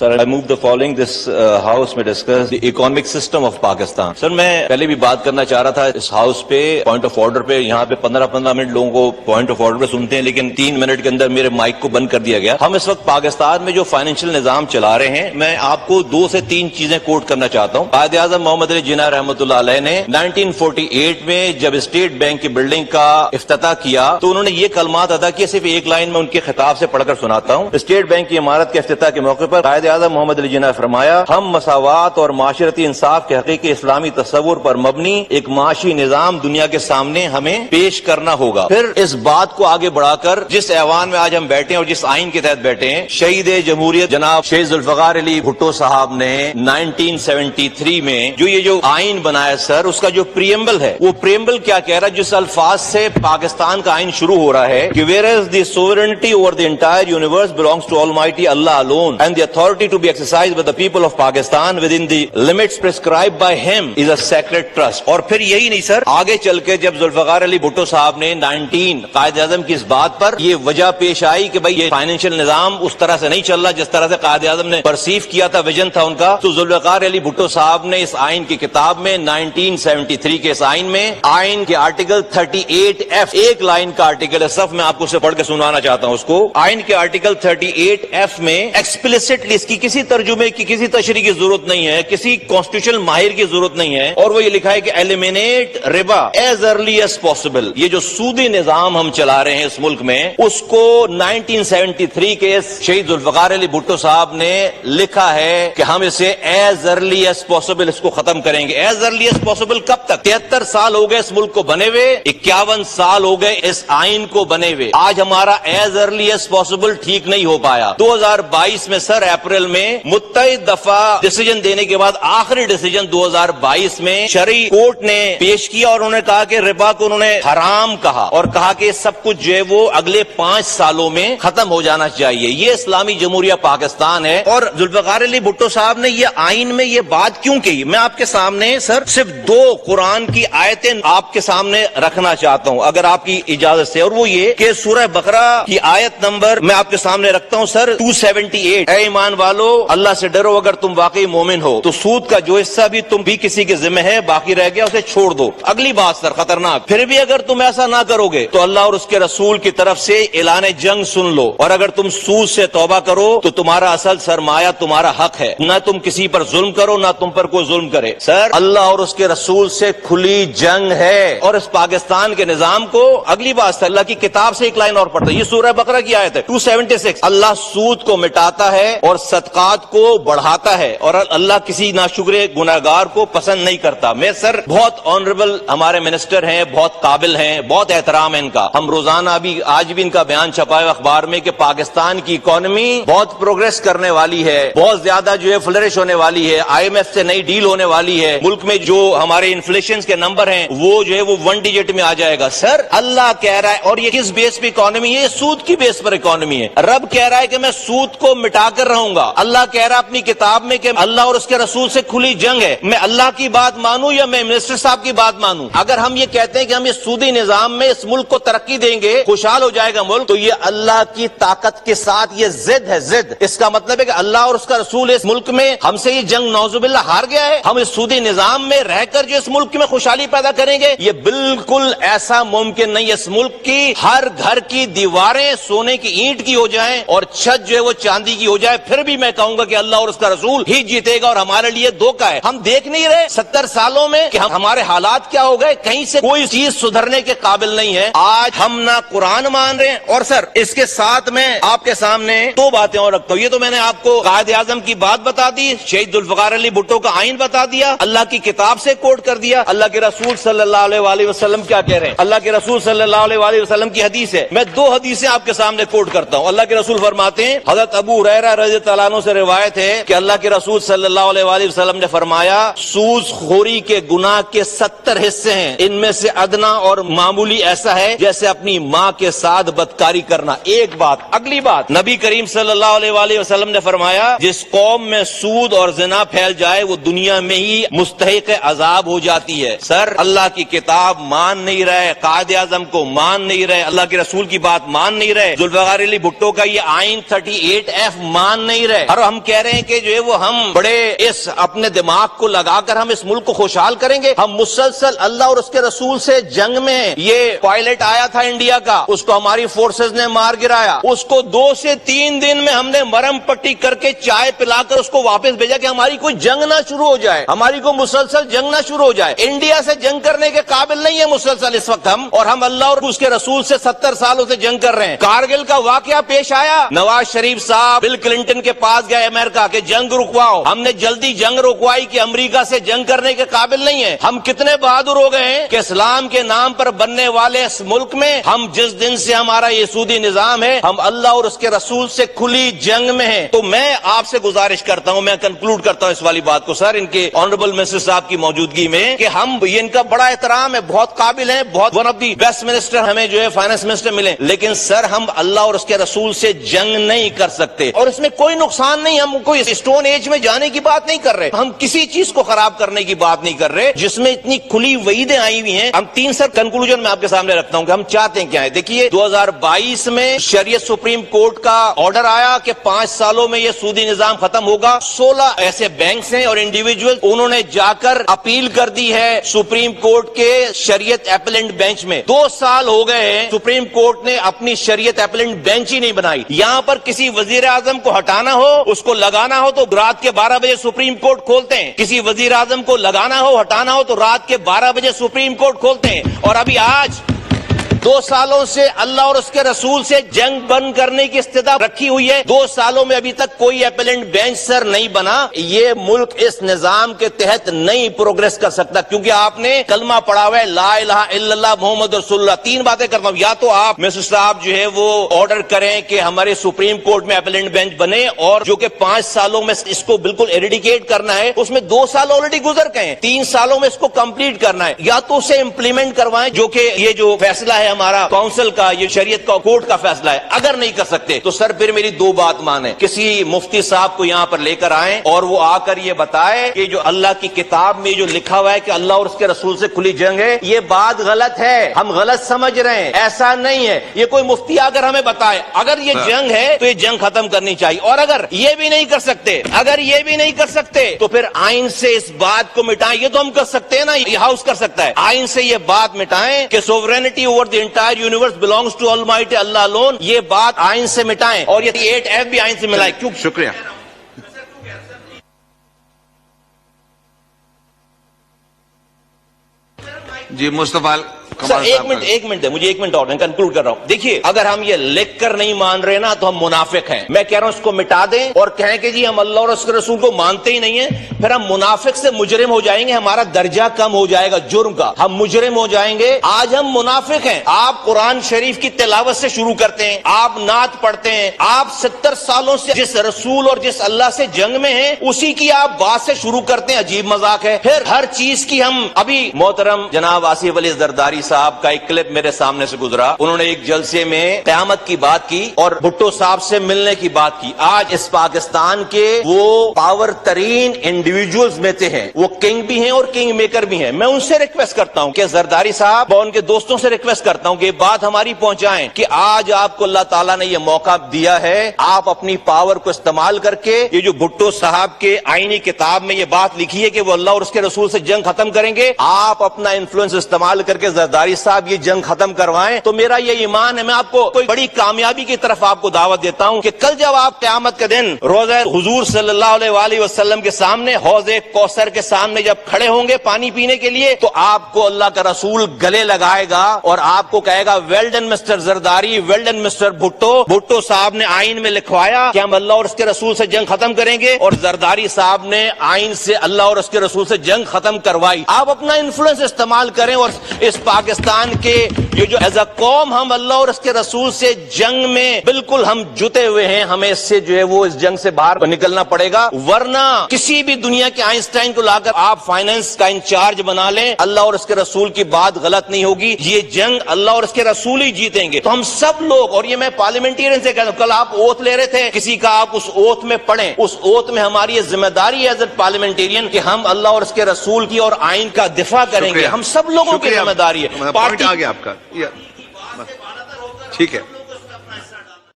Sir, I move the following. This house may discuss the economic system of Pakistan. Sir, میں پہلے بھی بات کرنا چاہ رہا تھا اس ہاؤس پہ پوائنٹ آف آرڈر پہ. یہاں پہ 15 منٹ لوگوں کو پوائنٹ آف آرڈر پہ سنتے ہیں لیکن 3 منٹ کے اندر میرے مائک کو بند کر دیا گیا. ہم اس وقت پاکستان میں جو فائنینشیل نظام چلا رہے ہیں, میں آپ کو 2 سے 3 چیزیں کوٹ کرنا چاہتا ہوں. قائد اعظم محمد علی جناح رحمۃ اللہ علیہ نے 1948 میں جب اسٹیٹ بینک کی بلڈنگ کا افتتاح کیا تو انہوں نے یہ کلمات ادا کیے. صرف ایک لائن میں ان کے خطاب سے پڑھ کر سناتا ہوں. اسٹیٹ بینک کی عمارت کے افتتاح کے موقع پر قائد اعظم محمد علی جناح فرمایا, ہم مساوات اور معاشرتی انصاف کے حقیقی اسلامی تصور پر مبنی ایک معاشی نظام دنیا کے سامنے ہمیں پیش کرنا ہوگا. پھر اس بات کو آگے بڑھا کر جس ایوان میں آج ہم بیٹھے ہیں اور جس آئین کے تحت بیٹھے ہیں, شہید جمہوریت جناب شیخ ذوالفقار علی بھٹو صاحب نے 1973 میں جو آئین بنایا سر, اس کا جو پریمبل ہے, وہ پریمبل کیا کہہ رہا ہے, جس الفاظ سے پاکستان کا آئین شروع ہو رہا ہے کہ whereas the sovereignty over the entire universe belongs to Almighty Allah alone and the authority to be exercised by the people of Pakistan within the limits prescribed by him is a sacred trust. اور پھر یہی نہیں سر, آگے چل کے جب ذوالفقار علی بھٹو صاحب نے 19 قائد اعظم کی اس بات پر یہ وجہ پیش آئی کہ بھئی یہ فائنینشیل نظام اس طرح سے نہیں چل رہا جس طرح سے قائد اعظم نے پرسیو کیا تھا, ویژن تھا ان کا, تو ذوالفقار علی بھٹو صاحب نے اس آئین کی کتاب میں 1973 کے اس آئین میں آئین کے آرٹیکل 38F, ایک لائن کا آرٹیکل ہے, صف میں آپ کو اسے پڑھ کے سنانا چاہتا ہوں اس کو. آئین کے آرٹیکل 38F میں ایکسپلیسٹلی اس کی کسی ترجمے کی کسی تشریح کی ضرورت نہیں ہے, کسی کانسٹیٹیوشنل ماہر کی ضرورت نہیں ہے, اور وہ یہ لکھا ہے کہ ایلیمینیٹ ربا ایز ارلی ایز پاسبل. یہ جو سودی نظام ہم چلا رہے ہیں اس ملک میں, اس کو 1973 کے شہید ذوالفقار علی بھٹو صاحب نے لکھا ہے کہ ہم اسے ایز ارلی ایز پاسبل اس کو ختم کریں گے. ایز ارلی ایز پاسبل کب تک؟ 73 سال ہو گئے اس ملک کو بنے ہوئے, 51 سال ہو گئے اس آئین کو بنے ہوئے. آج ہمارا ایز ارلی ایز پاسبل ٹھیک نہیں ہو پایا. 2022 میں سر اپریل میں متعدد دفعہ ڈیسیجن دینے کے بعد آخری ڈیسیجن 2022 میں شرعی کورٹ نے پیش کیا اور انہوں نے کہا کہ ربا کو انہوں نے حرام کہا اور کہا کہ سب کچھ جو ہے وہ اگلے 5 سالوں میں ختم ہو جانا چاہیے. یہ اسلامی جمہوریہ پاکستان ہے. اور ذوالفقار علی بھٹو صاحب نے یہ آئین میں یہ بات کیوں کہی, میں آپ کے سامنے سر صرف 2 قرآن کی آیتیں آپ کے سامنے رکھنا چاہتا ہوں اگر آپ کی اجازت سے, اور وہ یہ کہ سورہ بقرہ کی آیت نمبر میں آپ کے سامنے رکھتا ہوں سر 278. اے ایمان والو, اللہ سے ڈرو اگر تم واقعی مومن ہو تو سود کا جو حصہ بھی تم بھی کسی کے ذمہ ہے باقی رہ گیا اسے چھوڑ دو. اگلی بات سر خطرناک, پھر بھی اگر تم ایسا نہ کرو گے تو اللہ اور اس کے رسول کی طرف سے اعلان جنگ سن لو, اور اگر تم سود سے توبہ کرو تو تمہارا اصل سرمایہ تمہارا حق ہے, نہ تم کسی پر ظلم کرو نہ تم پر کوئی ظلم کرے. سر اللہ اور اس کے رسول سے کھلی جنگ ہے اور اس پاکستان کے نظام کو. اگلی بات سر, اللہ کی کتاب سے ایک لائن اور پڑھتا ہے, یہ سورہ بقرہ کی آیت ہے 276. اللہ سود کو مٹاتا ہے اور صدقات کو بڑھاتا ہے اور اللہ کسی ناشکر گناہگار کو پسند نہیں کرتا. میں سر بہت آنریبل ہمارے منسٹر ہیں, بہت قابل ہیں, بہت احترام ہے ان کا. ہم روزانہ آج بھی ان کا بیان چھپا ہے اخبار میں کہ پاکستان کی اکانومی بہت پروگریس کرنے والی ہے, بہت زیادہ جو ہے فلرش ہونے والی ہے, IMF سے نئی ڈیل ہونے والی ہے, ملک میں جو ہمارے انفلیشن کے نمبر ہیں وہ جو ہے وہ 1 ڈیجٹ میں آ جائے گا. سر اللہ کہہ رہا ہے, اور یہ کس بیس پہ اکانومی ہے؟ یہ سود کی بیس پر اکانومی ہے. رب کہہ رہا ہے کہ میں سود کو مٹا کر رہوں گا. اللہ کہہ رہا ہے اپنی کتاب میں کہ اللہ اور اس کے رسول سے کھلی جنگ ہے. میں اللہ کی بات مانوں یا میں منسٹر صاحب کی بات مانوں؟ اگر ہم یہ کہتے ہیں کہ ہم یہ سودی نظام میں اس ملک کو ترقی دیں گے, خوشحال ہو جائے گا ملک, تو یہ اللہ کی طاقت کے ساتھ یہ ضد ہے, ضد. اس کا مطلب ہے کہ اللہ اور اس کا رسول اس ملک میں ہم سے یہ جنگ نعوذ باللہ ہار گیا ہے. ہم اس سودی نظام میں رہ کر جو اس ملک میں خوشحالی پیدا کریں گے, یہ بالکل ایسا ممکن نہیں. اس ملک کی ہر گھر کی دیواریں سونے کی اینٹ کی ہو جائیں اور چھت جو ہے وہ چاندی کی ہو جائے, پھر بھی میں کہوں گا کہ اللہ اور اس کا رسول ہی جیتے گا. اور ہمارے لیے دھوکہ ہے, ہم دیکھ نہیں رہے 70 سالوں میں کہ ہمارے حالات کیا ہو گئے, کہیں سے کوئی چیز سدھرنے کے قابل نہیں ہے. آج ہم نہ قرآن مان رہے ہیں. اور سر اس کے ساتھ میں آپ کے سامنے 2 باتیں اور رکھتا ہوں. یہ تو میں نے آپ کو قائد اعظم کی بات بتا دی, شہید ذوالفقار علی بھٹو کا آئین بتا دیا, اللہ کی کتاب سے کوٹ کر دیا. اللہ کے رسول صلی اللہ علیہ وآلہ وسلم کیا کہہ رہے ہیں؟ اللہ کے رسول صلی اللہ علیہ وآلہ وسلم کی حدیث ہے. میں 2 حدیثیں آپ کے سامنے کوٹ کرتا ہوں. اللہ کے رسول فرماتے ہیں, حضرت ابو ہریرہ رضی اللہ عنہ سے روایت ہے کہ اللہ کے رسول صلی اللہ علیہ وآلہ وسلم نے فرمایا, سود خوری کے گناہ کے 70 حصے ہیں, ان میں سے ادنا اور معمولی ایسا ہے جیسے اپنی ماں کے ساتھ بدکاری کرنا. ایک بات. اگلی بات, نبی کریم صلی اللہ علیہ وآلہ وسلم نے فرمایا, جس قوم میں سود اور زنا پھیل جائے وہ دنیا میں ہی مستحق عذاب ہو جاتی ہے. سر اللہ کی کتاب مان نہیں رہے, قائد اعظم کو مان نہیں رہے, اللہ کے رسول کی بات مان نہیں رہے, ذوالفقار علی بھٹو کا یہ آئین 38F مان نہیں نہیں رہے، اور ہم کہہ رہے ہیں کہ جو ہے وہ ہم بڑے اس اپنے دماغ کو لگا کر ہم اس ملک کو خوشحال کریں گے. ہم مسلسل اللہ اور اس کے رسول سے جنگ میں ہیں. یہ پائلٹ آیا تھا انڈیا کا، اس کو ہماری فورسز نے مار گرایا، اس کو 2 سے 3 دن میں ہم نے مرم پٹی کر کے چائے پلا کر اس کو واپس بھیجا کہ ہماری کوئی جنگ نہ شروع ہو جائے، ہماری کوئی مسلسل جنگ نہ شروع ہو جائے. انڈیا سے جنگ کرنے کے قابل نہیں ہے مسلسل اس وقت ہم، اور ہم اللہ اور اس کے رسول سے 70 سالوں سے جنگ کر رہے ہیں. کارگل کا واقعہ پیش آیا، نواز شریف صاحب بل کلنٹن کے پاس گئے امریکہ کہ جنگ رکواؤ، ہم نے جلدی جنگ رکوائی کہ امریکہ سے جنگ کرنے کے قابل نہیں ہے. ہم کتنے بہادر ہو گئے ہیں کہ اسلام کے نام پر بننے والے اس ملک میں ہم جس دن سے ہمارا یہ سودی نظام ہے، ہم اللہ اور اس کے رسول سے کھلی جنگ میں ہیں. تو میں آپ سے گزارش کرتا ہوں، میں کنکلوڈ کرتا ہوں اس والی بات کو سر، ان کے آنریبل منسٹر صاحب کی موجودگی میں، کہ ہم یہ ان کا بڑا احترام ہے، بہت قابل ہیں، بہت one of the best minister ہمیں جو ہے فائنانس منسٹر ملے، لیکن سر ہم اللہ اور اس کے رسول سے جنگ نہیں کر سکتے. اور اس میں کوئی نقصان نہیں، ہم کوئی اسٹون ایج میں جانے کی بات نہیں کر رہے، ہم کسی چیز کو خراب کرنے کی بات نہیں کر رہے جس میں اتنی کھلی وعیدیں آئی ہوئی ہیں. ہم 3 سر کنکلوژن میں آپ کے سامنے رکھتا ہوں کہ ہم چاہتے ہیں کیا ہے. دیکھیے 2022 میں شریعت سپریم کورٹ کا آرڈر آیا کہ 5 سالوں میں یہ سودی نظام ختم ہوگا. 16 ایسے بینکس ہیں اور انڈیویجول، انہوں نے جا کر اپیل کر دی ہے سپریم کورٹ کے شریعت اپیلنٹ بینچ میں. 2 سال ہو گئے ہیں سپریم کورٹ نے اپنی شریعت اپیلنٹ بینچ ہی نہیں بنائی. یہاں پر کسی وزیر اعظم کو ہٹانا ہو، اس کو لگانا ہو تو رات کے 12 بجے سپریم کورٹ کھولتے ہیں. کسی وزیر اعظم کو لگانا ہو، ہٹانا ہو تو رات کے 12 بجے سپریم کورٹ کھولتے ہیں. اور ابھی آج 2 سالوں سے اللہ اور اس کے رسول سے جنگ بند کرنے کی استدا رکھی ہوئی ہے. 2 سالوں میں ابھی تک کوئی اپیلنٹ بینچ سر نہیں بنا. یہ ملک اس نظام کے تحت نہیں پروگریس کر سکتا، کیونکہ آپ نے کلمہ پڑھا ہوا ہے لا الہ الا اللہ محمد رسول اللہ. 3 باتیں کرتا ہوں، یا تو آپ منسٹر صاحب جو ہے وہ آرڈر کریں کہ ہمارے سپریم کورٹ میں اپیلنٹ بینچ بنے، اور جو کہ 5 سالوں میں اس کو بالکل ایریڈیکیٹ کرنا ہے، اس میں 2 سال آلریڈی گزر گئے ہیں، 3 سالوں میں اس کو کمپلیٹ کرنا ہے. یا تو اسے امپلیمنٹ کروائیں، جو کہ یہ جو فیصلہ ہے ہمارا کونسل کا، یہ شریعت کا کورٹ کا فیصلہ ہے. اگر نہیں کر سکتے تو سر پھر میری 2 بات مانیں، کسی مفتی صاحب کو یہاں پر لے کر آئیں اور وہ آ کر یہ بتائے کہ جو اللہ کی کتاب میں جو لکھا ہوا ہے کہ اللہ اور اس کے رسول سے کھلی جنگ ہے، یہ بات غلط ہے، ہم غلط سمجھ رہے ہیں، ایسا نہیں ہے. یہ کوئی مفتی اگر ہمیں بتائے اگر یہ جنگ ہے تو یہ جنگ ختم کرنی چاہیے. اور اگر یہ بھی نہیں کر سکتے، اگر یہ بھی نہیں کر سکتے تو پھر آئین سے اس بات کو مٹائیں. یہ تو ہم کر سکتے ہیں نا، یہ ہاؤس کر سکتا ہے. آئین سے یہ بات مٹائیں کہ sovereignty over the entire universe belongs to Almighty Allah alone. یہ بات آئین سے مٹائیں، اور یہ 8F بھی آئین سے ملائے. کیوں؟ شکریہ. جی مصطفیٰ سر ایک منٹ ہے، مجھے 1 منٹ اور، میں کنکلوڈ کر رہا ہوں. دیکھیے اگر ہم یہ لکھ کر نہیں مان رہے نا تو ہم منافق ہیں. میں کہہ رہا ہوں اس کو مٹا دیں اور کہیں کہ جی ہم اللہ اور اس کے رسول کو مانتے ہی نہیں ہیں، پھر ہم منافق سے مجرم ہو جائیں گے، ہمارا درجہ کم ہو جائے گا جرم کا، ہم مجرم ہو جائیں گے. آج ہم منافق ہیں. آپ قرآن شریف کی تلاوت سے شروع کرتے ہیں، آپ نعت پڑھتے ہیں، آپ 70 سالوں سے جس رسول اور جس اللہ سے جنگ میں ہیں اسی کی آپ بات سے شروع کرتے ہیں. عجیب مذاق ہے. پھر ہر چیز کی ہم ابھی محترم جناب آصف علی زرداری صاحب کا ایک کلپ میرے سامنے سے گزرا، انہوں نے ایک جلسے میں قیامت کی بات کی اور بھٹو صاحب سے ملنے کی بات کی. آج اس پاکستان کے وہ پاور ترین انڈیویجولز میں سے ہیں، وہ کنگ بھی ہیں اور کنگ میکر بھی ہیں. میں ان سے ریکویسٹ کرتا ہوں کہ زرداری صاحب اور ان کے دوستوں سے ریکویسٹ کرتا ہوں کہ یہ بات ہماری پہنچائیں کہ آج آپ کو اللہ تعالیٰ نے یہ موقع دیا ہے، آپ اپنی پاور کو استعمال کر کے یہ جو بھٹو صاحب کے آئینی کتاب میں یہ بات لکھی ہے کہ وہ اللہ اور اس کے رسول سے جنگ ختم کریں گے، آپ اپنا انفلوئنس استعمال کر کے زرداری صاحب یہ جنگ ختم کروائیں. تو میرا یہ ایمان ہے، میں آپ کو کوئی بڑی کامیابی کی طرف آپ کو دعوت دیتا ہوں کہ کل جب آپ قیامت کے دن روزہ حضور صلی اللہ علیہ وآلہ وسلم کے سامنے حوض کوثر کے سامنے جب کھڑے ہوں گے پانی پینے کے لیے، تو آپ کو اللہ کا رسول گلے لگائے گا اور آپ کو کہے گا well done mister Zardari, well done mister Bhutto. Bhutto صاحب نے آئین میں لکھوایا کہ ہم اللہ اور اس کے رسول سے جنگ ختم کریں گے، اور زرداری صاحب نے آئین سے اللہ اور اس کے رسول سے جنگ ختم کروائی. آپ اپنا انفلوئنس استعمال کریں اور اس پاکستان کے یہ جو ایز اے قوم ہم اللہ اور اس کے رسول سے جنگ میں بالکل ہم جتے ہوئے ہیں، ہمیں اس سے جو ہے وہ اس جنگ سے باہر نکلنا پڑے گا. ورنہ کسی بھی دنیا کے آئنسٹائن کو لا کر آپ فائنانس کا انچارج بنا لیں، اللہ اور اس کے رسول کی بات غلط نہیں ہوگی. یہ جنگ اللہ اور اس کے رسول ہی جیتیں گے. تو ہم سب لوگ، اور یہ میں پارلیمنٹرین سے کہتا ہوں، کل آپ اوتھ لے رہے تھے کسی کا، آپ اس اوتھ میں پڑھیں. اس اوتھ میں ہماری یہ ذمہ داری ہے ایز اے پارلیمنٹرین کہ ہم اللہ اور اس کے رسول کی اور آئین کا دفاع کریں گے. ہم سب لوگوں کی ذمہ داری ہے. پوائنٹ آ گیا آپ کا. ٹھیک ہے.